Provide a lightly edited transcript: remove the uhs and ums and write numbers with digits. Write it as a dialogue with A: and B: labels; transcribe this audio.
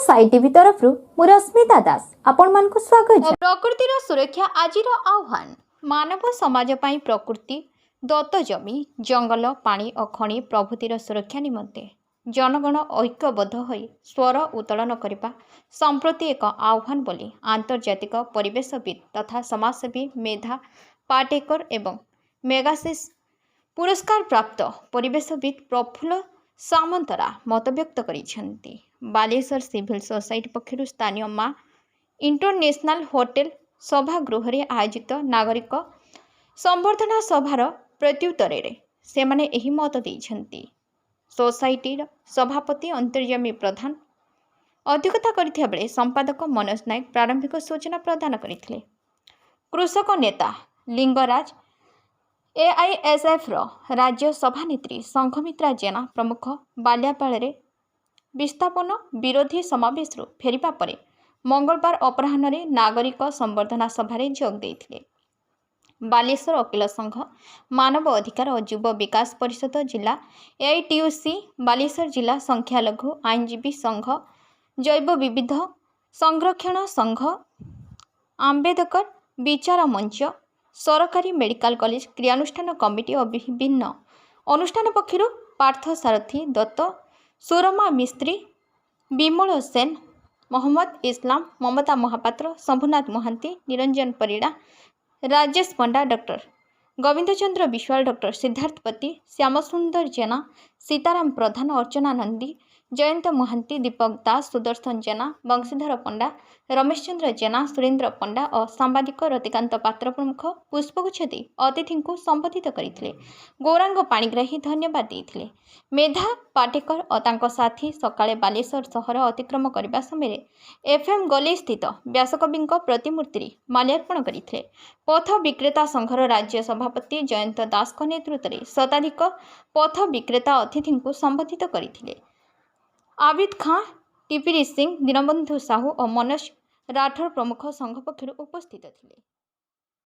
A: Sai TV तरफ रश्मिता दास आपण मान को स्वागत।
B: प्रकृतिर सुरक्षा आजिर आह्वान। मानव समाज पाई प्रकृति दत्त जमी जंगल पानी और खनि प्रभृतिर सुरक्षा निमंते जनगण ऐक्यबद्ध होई स्वर उत्तोलन करने संप्रति एक आह्वान बोली आंतर्जातिक परिवेशविद तथा समाजसेवी मेधा पाटेकर एवं मेगासिस पुरस्कार प्राप्त परिवेशविद प्रफुल्ल सामंतरा मतव्यक्त करिसेंती। बालेश्वर सिविल सोसाइटी पक्षर स्थानीय माँ इंटरनेशनल होटेल सभागृह रे आयोजित नागरिक संवर्धना सभार प्रत्युत्तर से माने एही मत देइछंती। सोसाइटी सभापति अंतर्यामी प्रधान अध्यक्षता करथिया बेले संपादक मनोज नायक प्रारंभिक सूचना प्रदान करथिले। कृषक नेता लिंगराज एआईएसएफ राज्य सभानेत्री संघमित्रा जेना प्रमुख बाल्यापाल विस्थापन विरोधी समावेश फेरिबा परे मंगलवार अपराह्न नागरिक संवर्धना सभारे जोग देइथिले। बालेश्वर वकील संघ मानव अधिकार और युव विकास परिषद जिला एआईटीयूसी बालेश्वर जिला संख्यालघु आईनजीवी संघ जैव विविध संरक्षण संघ आंबेडकर विचार मंच सरकारी मेडिकल कॉलेज क्रियानुष्ठान कमिटी और विभिन्न अनुष्ठान पक्षर पार्थ सारथी दत्त सुरमा मिस्त्री विमल सेन मोहम्मद इस्लाम ममता महापात्र शंभुनाथ महांती निरंजन परिड़ा राजेश पंडा डॉक्टर गोविंद चंद्र विश्वाल डॉक्टर सिद्धार्थपति श्यामसुंदर जेना सीताराम प्रधान अर्चना नंदी जयंत महांती दीपक दास सुदर्शन जेना बंशीधर पंडा रमेश चंद्र जेना सुरेंद्र पंडा और सांबादिक रतिकांत पात्र प्रमुख पुष्पगुच्छ दे अतिथि को संबोधित करते गौरांग पाणिग्राही धन्यवाद देते। मेधा पाटेकर और तांको साथी सकाळे बालेश्वर सहर अतिक्रम करने समय एफएम गली स्थित व्यासकवि प्रतिमूर्ति माल्यार्पण करते। पथ विक्रेता संघर राज्य सभापति जयंत दास नेतृत्व में शताधिक पथ विक्रेता अतिथि को संबोधित करते। आबिद खां टीपीरी सिंह दीनबंधु साहू और मनोज राठौर प्रमुख संघ पक्षर उपस्थित थे।